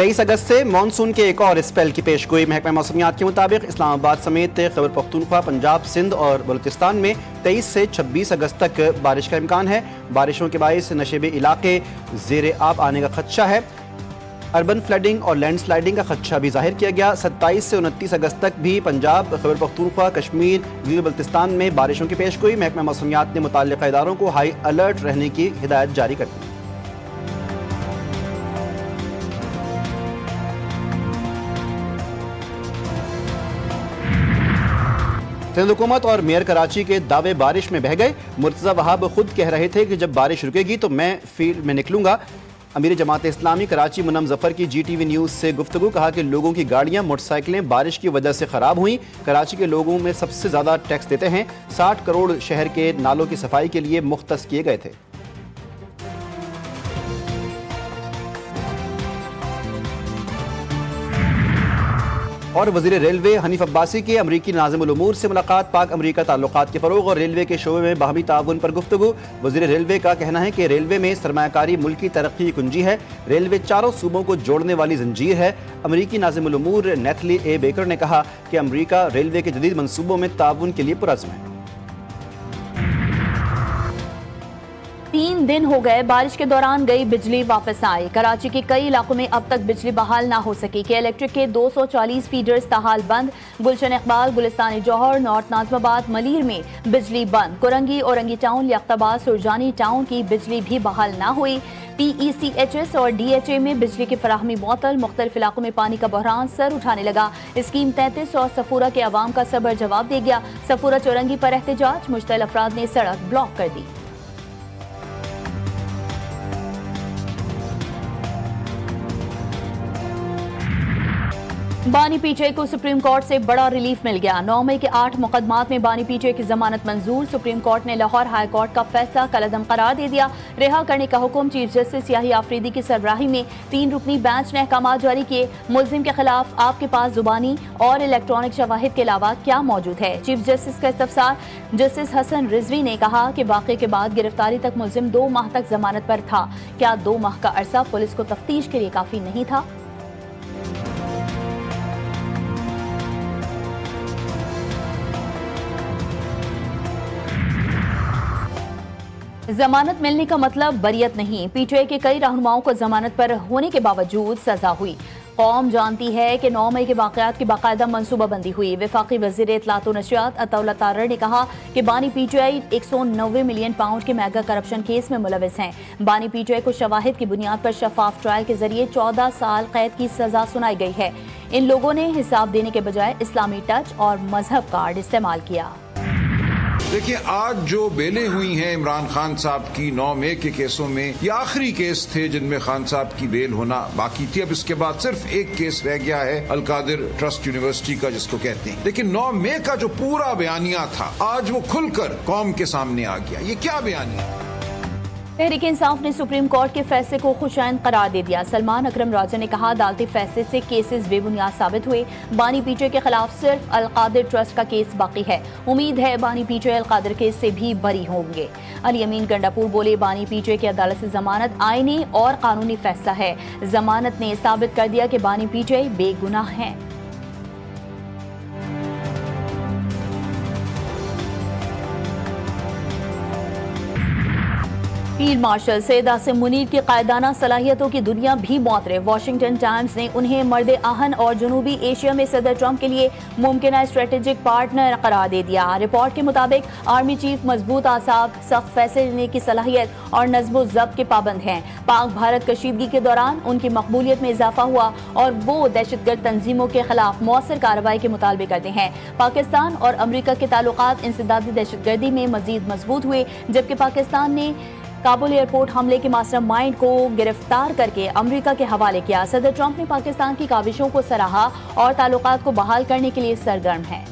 23 اگست سے مانسون کے ایک اور اسپیل کی پیش گوئی۔ محکمہ موسمیات کے مطابق اسلام آباد سمیت خیبر پختونخوا، پنجاب، سندھ اور بلوچستان میں 23 سے 26 اگست تک بارش کا امکان ہے۔ بارشوں کے باعث نشیبی علاقے زیر آب آنے کا خدشہ ہے۔ اربن فلڈنگ اور لینڈ سلائیڈنگ کا خدشہ بھی ظاہر کیا گیا۔ 27 سے 29 اگست تک بھی پنجاب، خیبر پختونخوا، کشمیر، جنوبی بلتستان میں بارشوں کی پیش گوئی۔ محکمہ موسمیات نے متعلقہ اداروں کو ہائی الرٹ رہنے کی ہدایت جاری کر دی۔ سندھ حکومت اور میئر کراچی کے دعوے بارش میں بہہ گئے۔ مرتضی وہاب خود کہہ رہے تھے کہ جب بارش رکے گی تو میں فیلڈ میں نکلوں گا۔ امیر جماعت اسلامی کراچی منم ظفر کی جی ٹی وی نیوز سے گفتگو، کہا کہ لوگوں کی گاڑیاں، موٹر سائیکلیں بارش کی وجہ سے خراب ہوئیں۔ کراچی کے لوگوں میں سب سے زیادہ ٹیکس دیتے ہیں۔ 60 کروڑ شہر کے نالوں کی صفائی کے لیے مختص کیے گئے تھے۔ اور وزیر ریلوے حنیف عباسی کے امریکی ناظم الامور سے ملاقات، پاک امریکہ تعلقات کے فروغ اور ریلوے کے شعبے میں باہمی تعاون پر گفتگو۔ وزیر ریلوے کا کہنا ہے کہ ریلوے میں سرمایہ کاری ملک کی ترقی کی کنجی ہے۔ ریلوے چاروں صوبوں کو جوڑنے والی زنجیر ہے۔ امریکی ناظم الامور نیتھلی اے بیکر نے کہا کہ امریکہ ریلوے کے جدید منصوبوں میں تعاون کے لیے پرعزم ہے۔ 3 دن ہو گئے بارش کے دوران گئی بجلی واپس آئی۔ کراچی کے کئی علاقوں میں اب تک بجلی بحال نہ ہو سکی کہ الیکٹرک کے 240 فیڈرز تاحال بند۔ گلشن اقبال، گلستان جوہر، نارتھ ناظم آباد، ملیر میں بجلی بند۔ کورنگی، اورنگی ٹاؤن، لیاقت آباد، سرجانی ٹاؤن کی بجلی بھی بحال نہ ہوئی۔ پی ای سی ایچ ایس اور ڈی ایچ اے میں بجلی کی فراہمی معطل۔ مختلف علاقوں میں پانی کا بحران سر اٹھانے لگا۔ اسکیم 33 اور صفورہ کے عوام کا صبر جواب دے گیا۔ صفورہ چورنگی پر احتجاج، مشتعل افراد نے سڑک بلاک کر دی۔ بانی پی ٹے کو سپریم کورٹ سے بڑا ریلیف مل گیا۔ 9 مئی کے 8 مقدمات میں بانی پی ٹے کی ضمانت منظور۔ سپریم کورٹ نے لاہور ہائی کورٹ کا فیصلہ کالعدم قرار دے دیا۔ رہا کرنے کا حکم۔ چیف جسٹس یاحیی آفریدی کی سربراہی میں 3 رکنی بینچ نے احکامات جاری کیے۔ ملزم کے خلاف آپ کے پاس زبانی اور الیکٹرانک شواہد کے علاوہ کیا موجود ہے؟ چیف جسٹس کا استفسار۔ جسٹس حسن رضوی نے کہا کہ واقعے کے بعد گرفتاری تک ملزم 2 ماہ تک ضمانت پر تھا۔ کیا 2 ماہ کا عرصہ پولیس کو تفتیش کے لیے کافی نہیں تھا؟ ضمانت ملنے کا مطلب بریت نہیں۔ پی ٹی آئی کے کئی رہنماؤں کو ضمانت پر ہونے کے باوجود سزا ہوئی۔ قوم جانتی ہے کہ 9 مئی کے واقعات کی باقاعدہ منصوبہ بندی ہوئی۔ وفاقی وزیر اطلاعات و نشریات عطا اللہ تارڑ نے کہا کہ بانی P T I 190 million pound کے میگا کرپشن کیس میں ملوث ہیں۔ بانی پی ٹی آئی کو شواہد کی بنیاد پر شفاف ٹرائل کے ذریعے 14 سال قید کی سزا سنائی گئی ہے۔ ان لوگوں نے حساب دینے کے بجائے اسلامی ٹچ اور مذہب کارڈ استعمال کیا۔ دیکھیں، آج جو بیلیں ہوئی ہیں عمران خان صاحب کی 9 مئی کے کیسوں میں، یہ آخری کیس تھے جن میں خان صاحب کی بیل ہونا باقی تھی۔ اب اس کے بعد صرف ایک کیس رہ گیا ہے القادر ٹرسٹ یونیورسٹی کا، جس کو کہتے ہیں۔ لیکن 9 مئی کا جو پورا بیانیہ تھا، آج وہ کھل کر قوم کے سامنے آ گیا۔ یہ کیا بیانیہ؟ تحریک انصاف نے سپریم کورٹ کے فیصلے کو خوشائند قرار دے دیا۔ سلمان اکرم راجہ نے کہا عدالتی فیصلے سے کیسز بے بنیاد ثابت ہوئے۔ بانی پی ٹی آئی کے خلاف صرف القادر ٹرسٹ کا کیس باقی ہے۔ امید ہے بانی P T I Qadir case سے بھی بری ہوں گے۔ علی امین گنڈاپور بولے بانی پی ٹی آئی کی عدالت سے ضمانت آئینی اور قانونی فیصلہ ہے۔ ضمانت نے ثابت کر دیا کہ بانی پی ٹی آئی بے گناہ ہیں۔ فیلڈ مارشل سید عاصم منیر کی قائدانہ صلاحیتوں کی دنیا بھی معترف۔ واشنگٹن ٹائمز نے انہیں مرد آہن اور جنوبی ایشیا میں صدر ٹرمپ کے لیے ممکنہ اسٹریٹجک پارٹنر قرار دے دیا۔ رپورٹ کے مطابق آرمی چیف مضبوط اعصاب، سخت فیصلے لینے کی صلاحیت اور نظم و ضبط کے پابند ہیں۔ پاک بھارت کشیدگی کے دوران ان کی مقبولیت میں اضافہ ہوا اور وہ دہشت گرد تنظیموں کے خلاف مؤثر کارروائی کے مطالبے کرتے ہیں۔ پاکستان اور امریکہ کے تعلقات انسدادی دہشت گردی میں مزید مضبوط ہوئے، جبکہ پاکستان نے کابل ایئرپورٹ حملے کے ماسٹر مائنڈ کو گرفتار کر کے امریکہ کے حوالے کیا۔ صدر ٹرمپ نے پاکستان کی کاوشوں کو سراہا اور تعلقات کو بحال کرنے کے لیے سرگرم ہیں۔